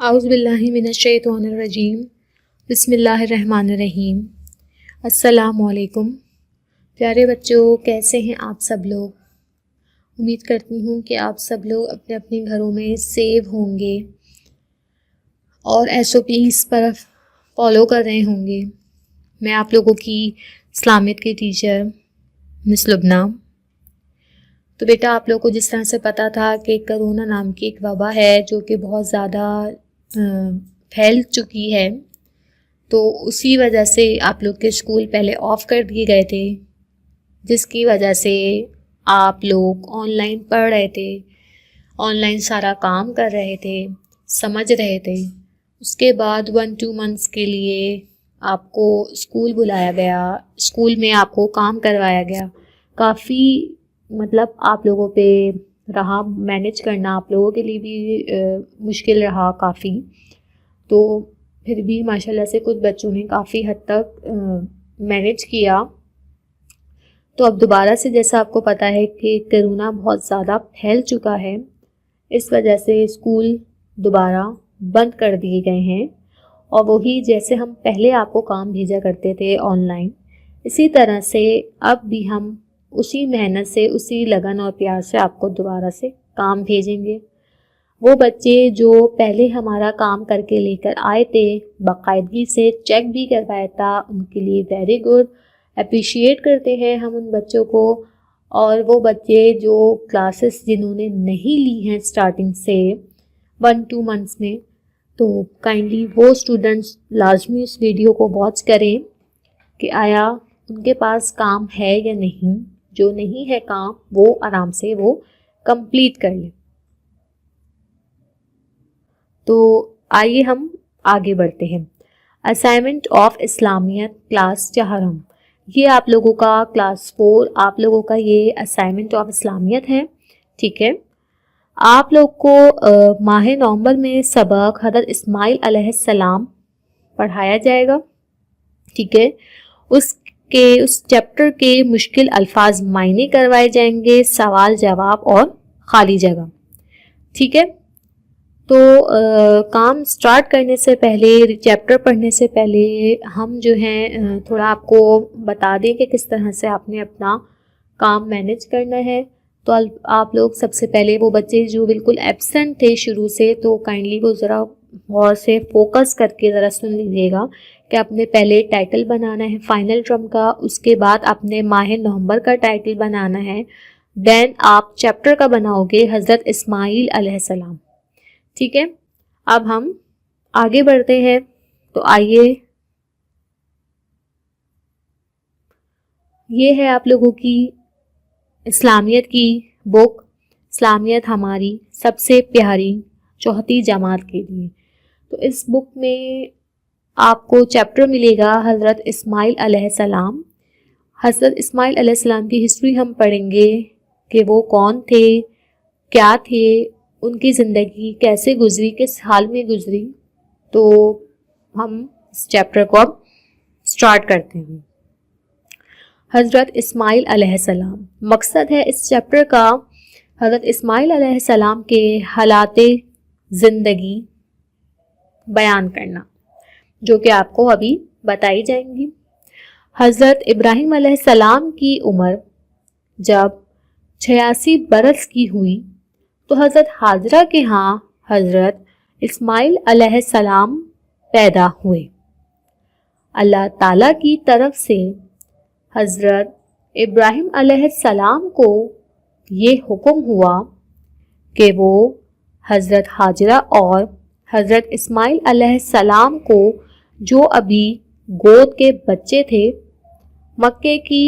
اعوذ باللہ من الشیطان الرجیم بسم اللہ الرحمن الرحیم۔ السلام علیکم پیارے بچوں، کیسے ہیں آپ سب لوگ؟ امید کرتی ہوں کہ آپ سب لوگ اپنے اپنے گھروں میں سیف ہوں گے اور SOPs پر فالو کر رہے ہوں گے۔ میں آپ لوگوں کی اسلامیت کی ٹیچر مس لبنہ۔ تو بیٹا، آپ لوگوں کو جس طرح سے پتہ تھا کہ کرونا نام کی ایک وبا ہے جو کہ بہت زیادہ پھیل چکی ہے، تو اسی وجہ سے آپ لوگ کے اسکول پہلے آف کر دیے گئے تھے، جس کی وجہ سے آپ لوگ آن لائن پڑھ رہے تھے، آن لائن سارا کام کر رہے تھے، سمجھ رہے تھے۔ اس کے بعد 1-2 منتھس کے لیے آپ کو اسکول بلایا گیا، اسکول میں آپ کو کام کروایا گیا۔ کافی آپ لوگوں پہ رہا مینیج کرنا، آپ لوگوں کے لیے بھی مشکل رہا کافی۔ تو پھر بھی ماشاءاللہ سے کچھ بچوں نے کافی حد تک مینیج کیا۔ تو اب دوبارہ سے جیسا آپ کو پتہ ہے کہ کرونا بہت زیادہ پھیل چکا ہے، اس وجہ سے اسکول دوبارہ بند کر دیے گئے ہیں، اور وہی جیسے ہم پہلے آپ کو کام بھیجا کرتے تھے آن لائن، اسی طرح سے اب بھی ہم اسی محنت سے، اسی لگن اور پیار سے آپ کو دوبارہ سے کام بھیجیں گے۔ وہ بچے جو پہلے ہمارا کام کر کے لے کر آئے تھے، باقاعدگی سے چیک بھی کروایا تھا، ان کے لیے ویری گڈ، اپریشیٹ کرتے ہیں ہم ان بچوں کو۔ اور وہ بچے جو کلاسز جنہوں نے نہیں لی ہیں اسٹارٹنگ سے 1-2 منتھس میں، تو کائنڈلی وہ اسٹوڈنٹس لازمی اس ویڈیو کو واچ کریں کہ آیا ان کے پاس کام ہے یا نہیں۔ جو نہیں ہے کام، وہ آرام سے وہ کمپلیٹ کر لیں۔ تو آئیے ہم آگے بڑھتے ہیں۔ اسائنمنٹ آف اسلامیت کلاس چہارم، یہ آپ لوگوں کا کلاس 4، آپ لوگوں کا یہ اسائنمنٹ آف اسلامیت ہے، ٹھیک ہے۔ آپ لوگ کو ماہ نومبر میں سبق حضرت اسماعیل علیہ السلام پڑھایا جائے گا، ٹھیک ہے۔ اس چیپٹر کے مشکل الفاظ معنی کروائے جائیں گے، سوال جواب اور خالی جگہ، ٹھیک ہے۔ تو کام سٹارٹ کرنے سے پہلے، چیپٹر پڑھنے سے پہلے ہم جو ہیں تھوڑا آپ کو بتا دیں کہ کس طرح سے آپ نے اپنا کام مینیج کرنا ہے۔ تو آپ لوگ سب سے پہلے وہ بچے جو بالکل ایبسنٹ تھے شروع سے، تو کائنڈلی وہ ذرا غور سے فوکس کر کے ذرا سن لیجیے گا کہ آپ نے پہلے ٹائٹل بنانا ہے فائنل ٹرم کا، اس کے بعد آپ نے ماہ نومبر کا ٹائٹل بنانا ہے، دین آپ چیپٹر کا بناؤ گے حضرت اسماعیل علیہ السلام، ٹھیک ہے۔ اب ہم آگے بڑھتے ہیں، تو آئیے، یہ ہے آپ لوگوں کی اسلامیت کی بک، اسلامیت ہماری سب سے پیاری چوتھی جماعت کے لیے۔ تو اس بک میں آپ کو چیپٹر ملے گا حضرت اسماعیل علیہ السلام۔ حضرت اسماعیل علیہ السلام کی ہسٹری ہم پڑھیں گے کہ وہ کون تھے، کیا تھے، ان کی زندگی کیسے گزری، کس حال میں گزری۔ تو ہم اس چیپٹر کو اب سٹارٹ کرتے ہیں۔ حضرت اسماعیل علیہ السلام، مقصد ہے اس چیپٹر کا حضرت اسماعیل علیہ السلام کے حالات زندگی بیان کرنا، جو کہ آپ کو ابھی بتائی جائیں گی۔ حضرت ابراہیم علیہ السلام کی عمر جب 86 برس کی ہوئی، تو حضرت ہاجرہ کے ہاں حضرت اسماعیل علیہ السلام پیدا ہوئے۔ اللہ تعالیٰ کی طرف سے حضرت ابراہیم علیہ السلام کو یہ حکم ہوا کہ وہ حضرت ہاجرہ اور حضرت اسماعیل علیہ السلام کو، جو ابھی گود کے بچے تھے، مکے کی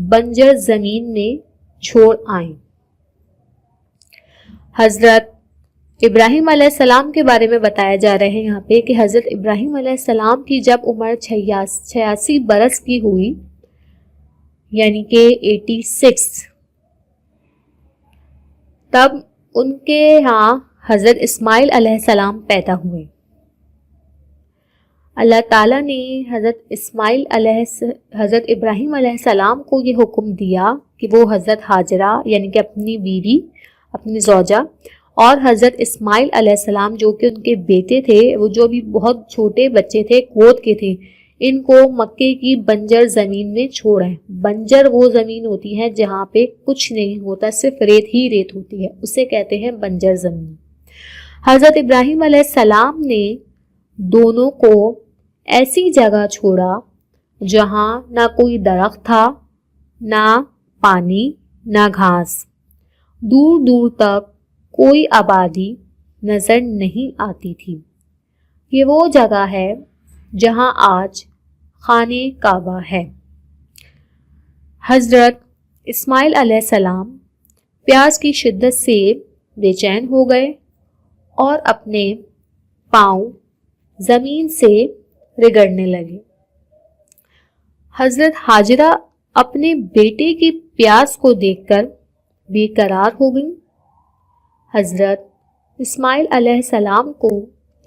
بنجر زمین میں چھوڑ آئیں۔ حضرت ابراہیم علیہ السلام کے بارے میں بتایا جا رہا ہے یہاں پہ کہ حضرت ابراہیم علیہ السلام کی جب عمر 86 برس کی ہوئی، یعنی کہ 86، تب ان کے ہاں حضرت اسماعیل علیہ السلام پیدا ہوئے۔ اللہ تعالیٰ نے حضرت ابراہیم علیہ السلام کو یہ حکم دیا کہ وہ حضرت ہاجرہ، یعنی کہ اپنی بیوی، اپنی زوجہ اور حضرت اسماعیل علیہ السلام جو کہ ان کے بیٹے تھے، وہ جو بھی بہت چھوٹے بچے تھے، گود کے تھے، ان کو مکے کی بنجر زمین میں چھوڑیں۔ بنجر وہ زمین ہوتی ہے جہاں پہ کچھ نہیں ہوتا، صرف ریت ہی ریت ہوتی ہے، اسے کہتے ہیں بنجر زمین۔ حضرت ابراہیم علیہ السلام نے دونوں کو ایسی جگہ چھوڑا جہاں نہ کوئی درخت تھا، نہ پانی، نہ گھاس، دور دور تک کوئی آبادی نظر نہیں آتی تھی۔ یہ وہ جگہ ہے جہاں آج خانہ کعبہ ہے۔ حضرت اسماعیل علیہ السلام پیاس کی شدت سے بے چین ہو گئے اور اپنے پاؤں زمین سے رگڑنے لگے۔ حضرت ہاجرہ اپنے بیٹے کی پیاس کو دیکھ کر بے قرار ہو گئیں۔ حضرت اسماعیل علیہ السلام کو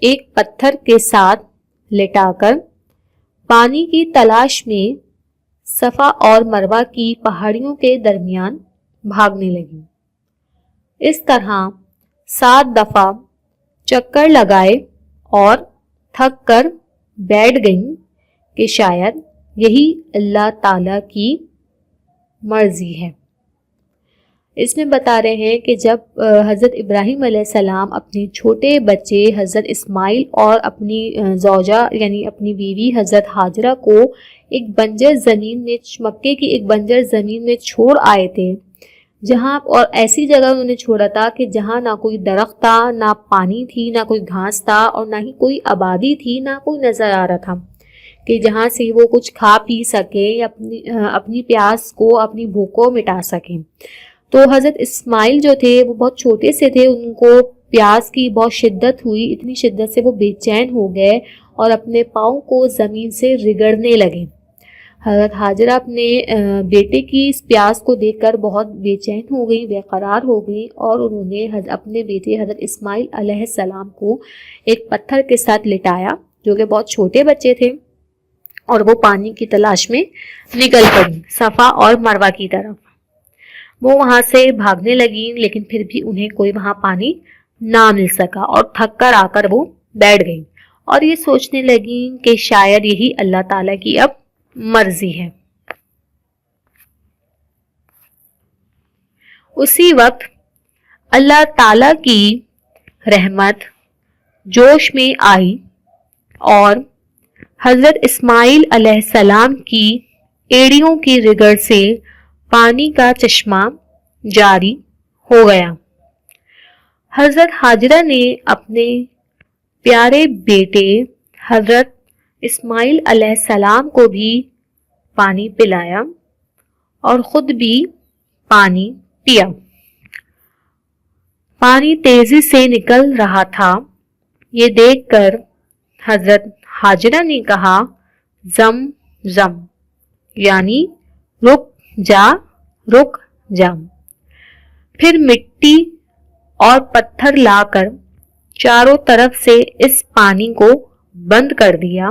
ایک پتھر کے ساتھ لٹا کر پانی کی تلاش میں صفا اور مروہ کی پہاڑیوں کے درمیان بھاگنے لگی۔ اس طرح 7 دفعہ چکر لگائے اور تھک کر بیٹھ گئیں کہ شاید یہی اللہ تعالیٰ کی مرضی ہے۔ اس میں بتا رہے ہیں کہ جب حضرت ابراہیم علیہ السلام اپنے چھوٹے بچے حضرت اسماعیل اور اپنی زوجہ یعنی اپنی بیوی حضرت ہاجرہ کو ایک بنجر زمین میں، مکے کی ایک بنجر زمین میں چھوڑ آئے تھے، جہاں اور ایسی جگہ انہوں نے چھوڑا تھا کہ جہاں نہ کوئی درخت تھا، نہ پانی تھی، نہ کوئی گھاس تھا، اور نہ ہی کوئی آبادی تھی، نہ کوئی نظر آ رہا تھا کہ جہاں سے وہ کچھ کھا پی سکے یا اپنی پیاس کو، اپنی بھوک کو مٹا سکیں۔ تو حضرت اسماعیل جو تھے وہ بہت چھوٹے سے تھے، ان کو پیاس کی بہت شدت ہوئی، اتنی شدت سے وہ بے چین ہو گئے اور اپنے پاؤں کو زمین سے رگڑنے لگے۔ حضرت ہاجرہ اپنے بیٹے کی اس پیاس کو دیکھ کر بہت بے چین ہو گئی، بے قرار ہو گئی، اور انہوں نے اپنے بیٹے حضرت اسماعیل علیہ السلام کو ایک پتھر کے ساتھ لٹایا، جو کہ بہت چھوٹے بچے تھے، اور وہ پانی کی تلاش میں نکل پڑی صفا اور مروہ کی طرف۔ وہ وہاں سے بھاگنے لگیں، لیکن پھر بھی انہیں کوئی وہاں پانی نہ مل سکا، اور تھک کر آ کر وہ بیٹھ گئیں اور یہ سوچنے لگیں کہ شاید یہی اللہ تعالیٰ کی اب مرضی ہے۔ اسی وقت اللہ تعالیٰ کی رحمت جوش میں آئی اور حضرت اسماعیل علیہ السلام کی ایڑیوں کی رگڑ سے پانی کا چشمہ جاری ہو گیا۔ حضرت ہاجرہ نے اپنے پیارے بیٹے حضرت اسماعیل علیہ السلام کو بھی پانی پلایا اور خود بھی پانی پیا۔ پانی تیزی سے نکل رہا تھا۔ یہ دیکھ کر حضرت ہاجرہ نے کہا، زم زم، یعنی رک جا، رک جا۔ پھر مٹی اور پتھر لا کر چاروں طرف سے اس پانی کو بند کر دیا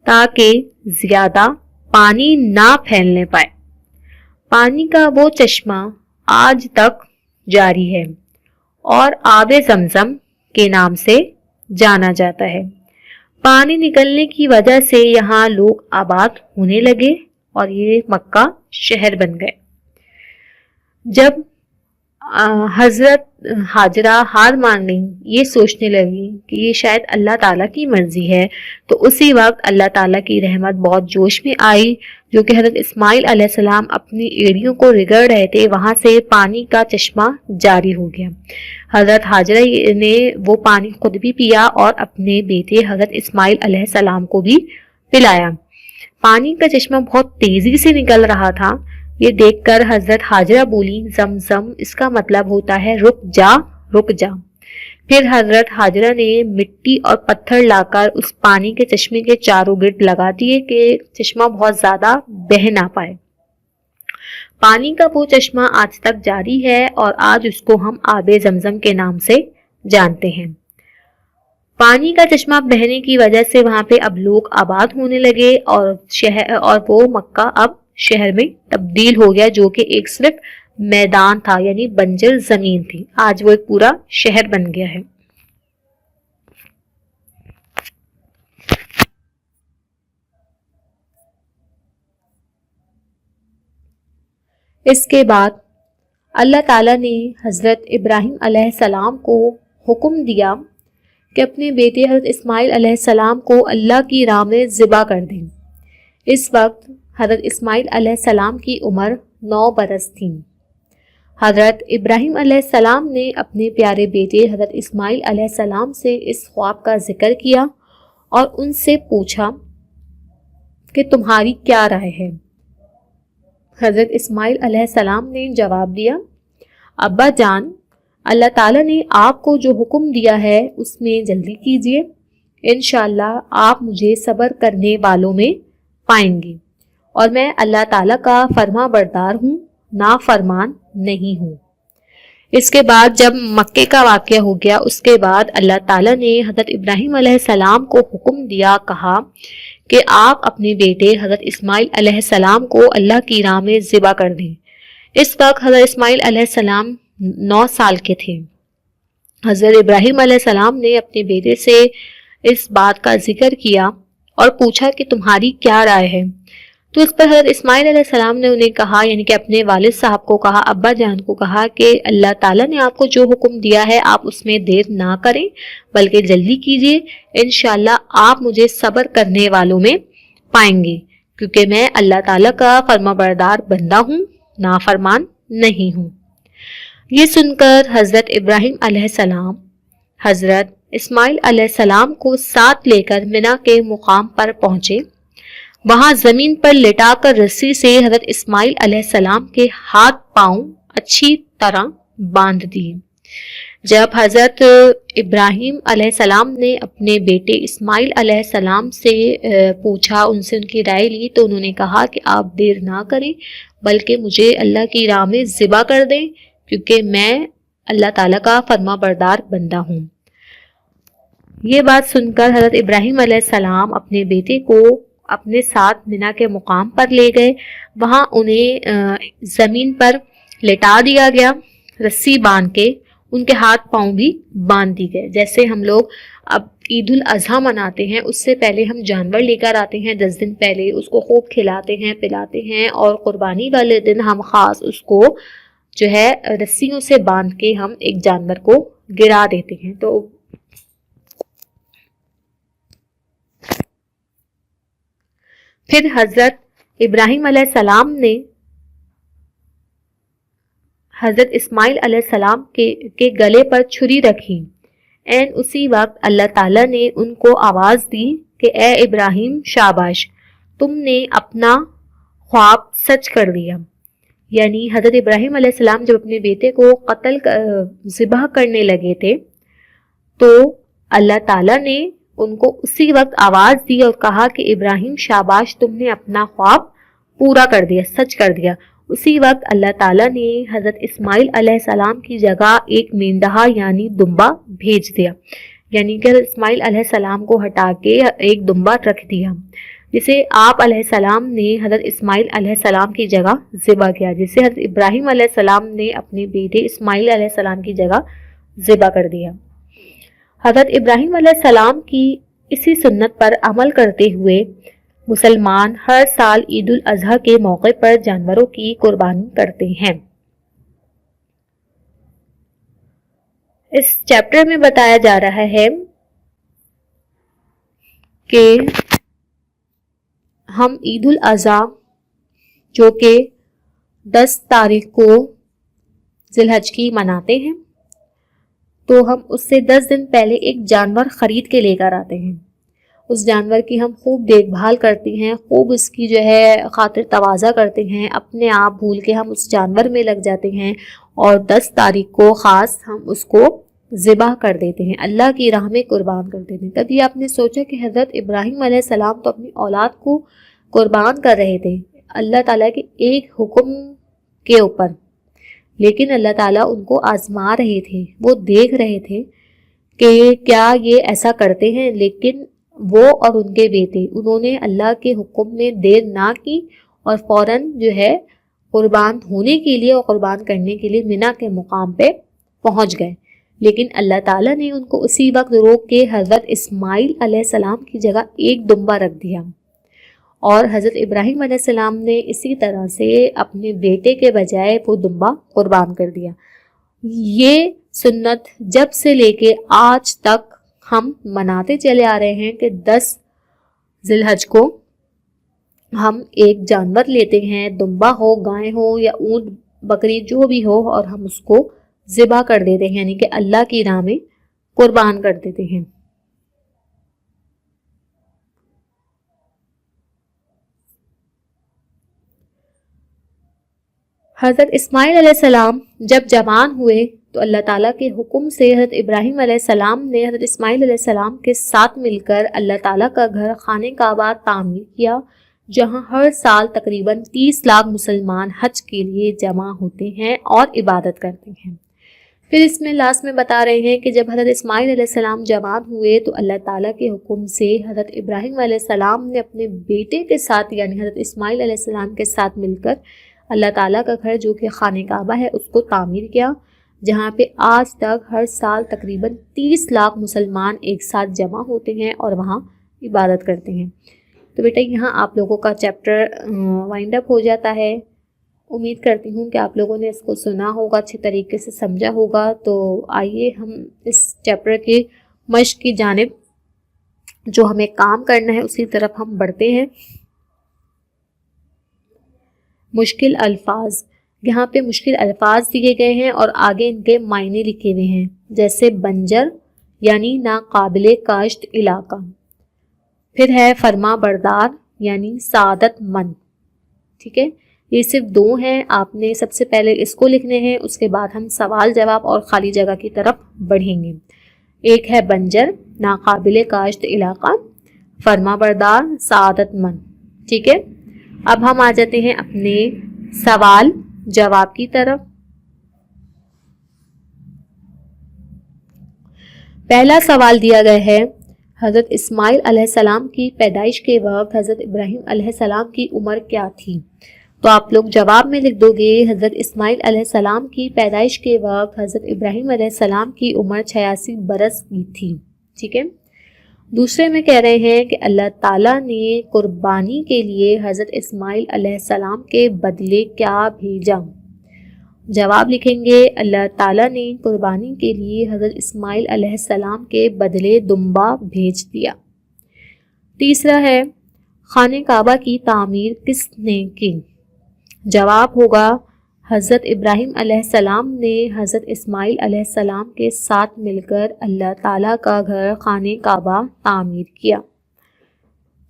تاکہ زیادہ پانی نہ پھیلنے پائے۔ پانی کا وہ چشمہ آج تک جاری ہے اور آب زمزم کے نام سے جانا جاتا ہے۔ پانی نکلنے کی وجہ سے یہاں لوگ آباد ہونے لگے اور یہ مکہ شہر بن گئے۔ جب حضرت ہاجرہ ہار مان گئیں، یہ سوچنے لگی کہ یہ شاید اللہ تعالیٰ کی مرضی ہے، تو اسی وقت اللہ تعالیٰ کی رحمت بہت جوش میں آئی، جو کہ حضرت اسماعیل علیہ السلام اپنی ایڑیوں کو رگڑ رہے تھے، وہاں سے پانی کا چشمہ جاری ہو گیا۔ حضرت ہاجرہ نے وہ پانی خود بھی پیا اور اپنے بیٹے حضرت اسماعیل علیہ السلام کو بھی پلایا۔ پانی کا چشمہ بہت تیزی سے نکل رہا تھا۔ یہ دیکھ کر حضرت ہاجرہ بولی، زمزم اس کا مطلب ہوتا ہے رک جا، رک جا۔ پھر حضرت ہاجرہ نے مٹی اور پتھر لا کر اس پانی کے چشمے کے چاروں گرد لگا دیے کہ چشمہ بہت زیادہ بہہ نہ پائے۔ پانی کا وہ چشمہ آج تک جاری ہے اور آج اس کو ہم آب زمزم کے نام سے جانتے ہیں۔ پانی کا چشمہ بہنے کی وجہ سے وہاں پہ اب لوگ آباد ہونے لگے اور وہ مکہ اب شہر میں تبدیل ہو گیا، جو کہ ایک صرف میدان تھا یعنی بنجر زمین تھی، آج وہ ایک پورا شہر بن گیا ہے۔ اس کے بعد اللہ تعالیٰ نے حضرت ابراہیم علیہ السلام کو حکم دیا کہ اپنے بیٹے حضرت اسماعیل علیہ السلام کو اللہ کی راہ میں ذبح کر دیں۔ اس وقت حضرت اسماعیل علیہ السلام کی عمر 9 برس تھی۔ حضرت ابراہیم علیہ السلام نے اپنے پیارے بیٹے حضرت اسماعیل علیہ السلام سے اس خواب کا ذکر کیا اور ان سے پوچھا کہ تمہاری کیا رائے ہے؟ حضرت اسماعیل علیہ السلام نے جواب دیا، ابا جان، اللہ تعالیٰ نے آپ کو جو حکم دیا ہے اس میں جلدی کیجیے، انشاءاللہ آپ مجھے صبر کرنے والوں میں پائیں گے، اور میں اللہ تعالیٰ کا فرما بردار ہوں، نافرمان نہیں ہوں۔ اس کے بعد جب مکے کا واقعہ ہو گیا، اس کے بعد اللہ تعالیٰ نے حضرت ابراہیم علیہ السلام کو حکم دیا، کہا کہ آپ اپنے بیٹے حضرت اسماعیل علیہ السلام کو اللہ کی راہ میں ذبح کر دیں۔ اس وقت حضرت اسماعیل علیہ السلام 9 سال کے تھے۔ حضرت ابراہیم علیہ السلام نے اپنے بیٹے سے اس بات کا ذکر کیا اور پوچھا کہ تمہاری کیا رائے ہے؟ تو اس پر حضرت اسماعیل علیہ السلام نے انہیں کہا، یعنی کہ اپنے والد صاحب کو کہا، ابا جان کو کہا کہ اللہ تعالیٰ نے آپ کو جو حکم دیا ہے آپ اس میں دیر نہ کریں بلکہ جلدی کیجیے، انشاءاللہ آپ مجھے صبر کرنے والوں میں پائیں گے، کیونکہ میں اللہ تعالیٰ کا فرما بردار بندہ ہوں، نافرمان نہیں ہوں۔ یہ سن کر حضرت ابراہیم علیہ السلام حضرت اسماعیل علیہ السلام کو ساتھ لے کر منا کے مقام پر پہنچے۔ وہاں زمین پر لٹا کر رسی سے حضرت اسماعیل علیہ السلام کے ہاتھ پاؤں اچھی طرح باندھ دیے۔ جب حضرت ابراہیم علیہ السلام نے اپنے بیٹے اسماعیل علیہ السلام سے پوچھا، ان سے ان کی رائے لی، تو انہوں نے کہا کہ آپ دیر نہ کریں بلکہ مجھے اللہ کی راہ میں ذبح کر دیں، کیونکہ میں اللہ تعالیٰ کا فرما بردار بندہ ہوں۔ یہ بات سن کر حضرت ابراہیم علیہ السلام اپنے بیٹے کو اپنے ساتھ منا کے مقام پر لے گئے۔ وہاں انہیں زمین پر لٹا دیا گیا، رسی باندھ کے، ان کے ہاتھ پاؤں بھی باندھ دی گئے۔ جیسے ہم لوگ اب عید الاضحیٰ مناتے ہیں، اس سے پہلے ہم جانور لے کر آتے ہیں، 10 دن پہلے اس کو خوب کھلاتے ہیں، پلاتے ہیں، اور قربانی والے دن ہم خاص اس کو جو ہے رسیوں سے باندھ کے ہم ایک جانور کو گرا دیتے ہیں۔ تو پھر حضرت ابراہیم علیہ السلام نے حضرت اسماعیل علیہ السلام کے گلے پر چھری رکھی۔ این اسی وقت اللہ تعالیٰ نے ان کو آواز دی کہ اے ابراہیم، شاباش، تم نے اپنا خواب سچ کر دیا۔ یعنی حضرت ابراہیم علیہ السلام جب اپنے بیٹے کو ذبح کرنے لگے تھے تو اللہ تعالیٰ نے ان کو اسی وقت آواز دی اور کہا کہ ابراہیم، شاباش، تم نے اپنا خواب پورا کر دیا، سچ کر دیا۔ اسی وقت اللہ تعالیٰ نے حضرت اسماعیل علیہ السلام کی جگہ ایک مینڈھا یعنی دمبا بھیج دیا، یعنی کہ حضرت اسماعیل علیہ السلام کو ہٹا کے ایک دمبا رکھ دیا، جسے آپ علیہ السلام نے حضرت اسماعیل علیہ السلام کی جگہ ذبح کیا، جسے حضرت ابراہیم علیہ السلام نے اپنے بیٹے اسماعیل علیہ السلام کی جگہ ذبح کر دیا۔ حضرت ابراہیم علیہ السلام کی اسی سنت پر عمل کرتے ہوئے مسلمان ہر سال عید الاضحیٰ کے موقع پر جانوروں کی قربانی کرتے ہیں۔ اس چیپٹر میں بتایا جا رہا ہے کہ ہم عید الاضحیٰ جو کہ 10 تاریخ کو ذی الحج کی مناتے ہیں، تو ہم اس سے 10 دن پہلے ایک جانور خرید کے لے کر آتے ہیں۔ اس جانور کی ہم خوب دیکھ بھال کرتے ہیں، خوب اس کی جو ہے خاطر تواضع کرتے ہیں، اپنے آپ بھول کے ہم اس جانور میں لگ جاتے ہیں، اور 10 تاریخ کو خاص ہم اس کو ذبح کر دیتے ہیں، اللہ کی راہ میں قربان کر دیتے ہیں۔ کبھی آپ نے سوچا کہ حضرت ابراہیم علیہ السلام تو اپنی اولاد کو قربان کر رہے تھے اللہ تعالیٰ کے ایک حکم کے اوپر، لیکن اللہ تعالیٰ ان کو آزما رہے تھے، وہ دیکھ رہے تھے کہ کیا یہ ایسا کرتے ہیں، لیکن وہ اور ان کے بیٹے انہوں نے اللہ کے حکم میں دیر نہ کی اور فوراً جو ہے قربان ہونے کے لیے اور قربان کرنے کے لیے منا کے مقام پہ پہنچ گئے، لیکن اللہ تعالیٰ نے ان کو اسی وقت روک کے حضرت اسماعیل علیہ السلام کی جگہ ایک دمبا رکھ دیا، اور حضرت ابراہیم علیہ السلام نے اسی طرح سے اپنے بیٹے کے بجائے وہ دمبا قربان کر دیا۔ یہ سنت جب سے لے کے آج تک ہم مناتے چلے آ رہے ہیں کہ 10 ذی الحج کو ہم ایک جانور لیتے ہیں، دمبا ہو، گائے ہو یا اونٹ بکری جو بھی ہو، اور ہم اس کو ذبح کر دیتے ہیں، یعنی کہ اللہ کی راہ میں قربان کر دیتے ہیں۔ حضرت اسماعیل علیہ السلام جب جوان ہوئے تو اللہ تعالیٰ کے حکم سے حضرت ابراہیم علیہ السلام نے حضرت اسماعیل علیہ السلام کے ساتھ مل کر اللہ تعالیٰ کا گھر خانہ کعبہ تعمیر کیا، جہاں ہر سال تقریباً 30 لاکھ مسلمان حج کے لیے جمع ہوتے ہیں اور عبادت کرتے ہیں۔ پھر اس میں لاسٹ میں بتا رہے ہیں کہ جب حضرت اسماعیل علیہ السلام جوان ہوئے تو اللہ تعالیٰ کے حکم سے حضرت ابراہیم علیہ السلام نے اپنے بیٹے کے ساتھ یعنی حضرت اسماعیل علیہ السلام کے ساتھ مل کر اللہ تعالیٰ کا گھر جو کہ خانہ کعبہ ہے اس کو تعمیر کیا، جہاں پہ آج تک ہر سال تقریباً 30 لاکھ مسلمان ایک ساتھ جمع ہوتے ہیں اور وہاں عبادت کرتے ہیں۔ تو بیٹا یہاں آپ لوگوں کا چیپٹر وائنڈ اپ ہو جاتا ہے۔ امید کرتی ہوں کہ آپ لوگوں نے اس کو سنا ہوگا، اچھے طریقے سے سمجھا ہوگا۔ تو آئیے ہم اس چیپٹر کی مشق کی جانب جو ہمیں کام کرنا ہے اسی طرف ہم بڑھتے ہیں۔ مشکل الفاظ، یہاں پہ مشکل الفاظ دیے گئے ہیں اور آگے ان کے معنی لکھے ہوئے ہیں، جیسے بنجر یعنی ناقابل کاشت علاقہ، پھر ہے فرما بردار یعنی سعادت مند۔ ٹھیک ہے، یہ صرف 2 ہیں، آپ نے سب سے پہلے اس کو لکھنے ہیں، اس کے بعد ہم سوال جواب اور خالی جگہ کی طرف بڑھیں گے۔ ایک ہے بنجر ناقابل کاشت علاقہ، فرما بردار سعادت مند۔ ٹھیک ہے، اب ہم آ جاتے ہیں اپنے سوال جواب کی طرف۔ پہلا سوال دیا گیا ہے، حضرت اسماعیل علیہ السلام کی پیدائش کے وقت حضرت ابراہیم علیہ السلام کی عمر کیا تھی؟ تو آپ لوگ جواب میں لکھ دو گے حضرت اسماعیل علیہ السلام کی پیدائش کے وقت حضرت ابراہیم علیہ السلام کی عمر 86 برس کی تھی۔ ٹھیک ہے، دوسرے میں کہہ رہے ہیں کہ اللہ تعالیٰ نے قربانی کے لیے حضرت اسماعیل علیہ السلام کے بدلے کیا بھیجا؟ جواب لکھیں گے اللہ تعالیٰ نے قربانی کے لیے حضرت اسماعیل علیہ السلام کے بدلے دمبا بھیج دیا۔ تیسرا ہے خانہ کعبہ کی تعمیر کس نے کی؟ جواب ہوگا حضرت ابراہیم علیہ السلام نے حضرت اسماعیل علیہ السلام کے ساتھ مل کر اللہ تعالیٰ کا گھر خانہ کعبہ تعمیر کیا۔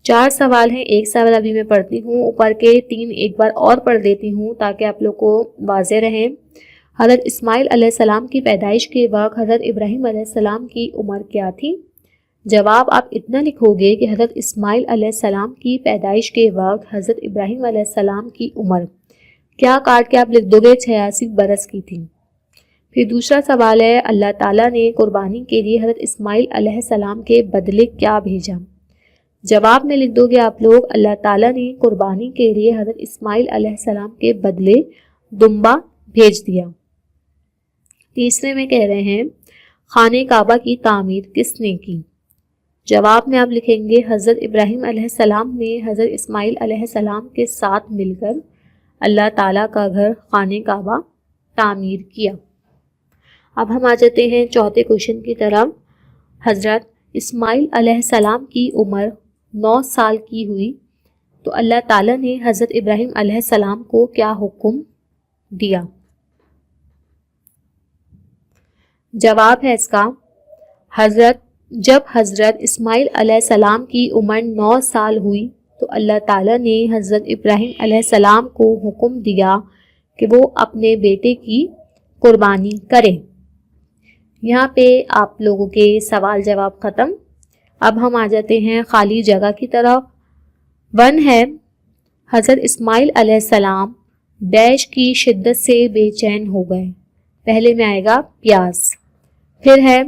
4 سوال ہیں، ایک سوال ابھی میں پڑھتی ہوں، اوپر کے 3 ایک بار اور پڑھ دیتی ہوں تاکہ آپ لوگ کو واضح رہے۔ حضرت اسماعیل علیہ السلام کی پیدائش کے وقت حضرت ابراہیم علیہ السلام کی عمر کیا تھی؟ جواب آپ اتنا لکھو گے کہ حضرت اسماعیل علیہ السلام کی پیدائش کے وقت حضرت ابراہیم علیہ السلام کی عمر کیا کاٹ کے آپ لکھ دو گے 86 برس کی تھی۔ پھر دوسرا سوال ہے اللہ تعالیٰ نے قربانی کے لیے حضرت اسماعیل علیہ السلام کے بدلے کیا بھیجا؟ جواب میں لکھ دو گے آپ لوگ اللہ تعالیٰ نے قربانی کے لیے حضرت اسماعیل علیہ السلام کے بدلے دمبا بھیج دیا۔ تیسرے میں کہہ رہے ہیں خانہ کعبہ کی تعمیر کس نے کی؟ جواب میں آپ لکھیں گے حضرت ابراہیم علیہ السلام نے حضرت اسماعیل علیہ السلام کے ساتھ مل کر اللہ تعالیٰ کا گھر خانہ کعبہ تعمیر کیا۔ اب ہم آ جاتے ہیں چوتھے کوشچن کی طرف۔ حضرت اسماعیل علیہ السلام کی عمر 9 سال کی ہوئی تو اللہ تعالیٰ نے حضرت ابراہیم علیہ السلام کو کیا حکم دیا؟ جواب ہے اس کا جب حضرت اسماعیل علیہ السلام کی عمر 9 سال ہوئی تو اللہ تعالیٰ نے حضرت ابراہیم علیہ السلام کو حکم دیا کہ وہ اپنے بیٹے کی قربانی کریں۔ یہاں پہ آپ لوگوں کے سوال جواب ختم۔ اب ہم آ جاتے ہیں خالی جگہ کی طرف۔ 1 ہے حضرت اسماعیل علیہ السلام ڈیش کی شدت سے بے چین ہو گئے۔ پہلے میں آئے گا پیاس، پھر ہے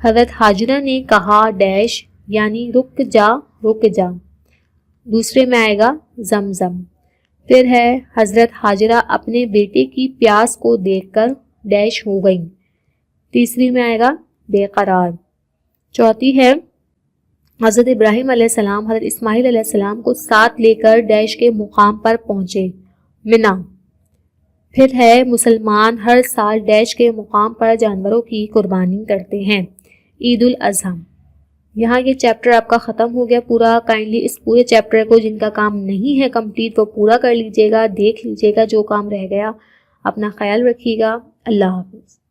حضرت ہاجرہ نے کہا ڈیش یعنی رک جا رک جا، دوسرے میں آئے گا زمزم، پھر ہے حضرت ہاجرہ اپنے بیٹے کی پیاس کو دیکھ کر ڈیش ہو گئیں. تیسری میں آئے گا بے قرار. چوتھی ہے حضرت ابراہیم علیہ السلام حضرت اسماعیل علیہ السلام کو ساتھ لے کر ڈیش کے مقام پر پہنچے منا. پھر ہے مسلمان ہر سال ڈیش کے مقام پر جانوروں کی قربانی کرتے ہیں. عید الاضحیٰ. یہاں یہ چیپٹر آپ کا ختم ہو گیا پورا. کائنڈلی اس پورے چیپٹر کو جن کا کام نہیں ہے کمپلیٹ وہ پورا کر لیجیے گا, دیکھ لیجیے گا جو کام رہ گیا. اپنا خیال رکھیے گا. اللہ حافظ.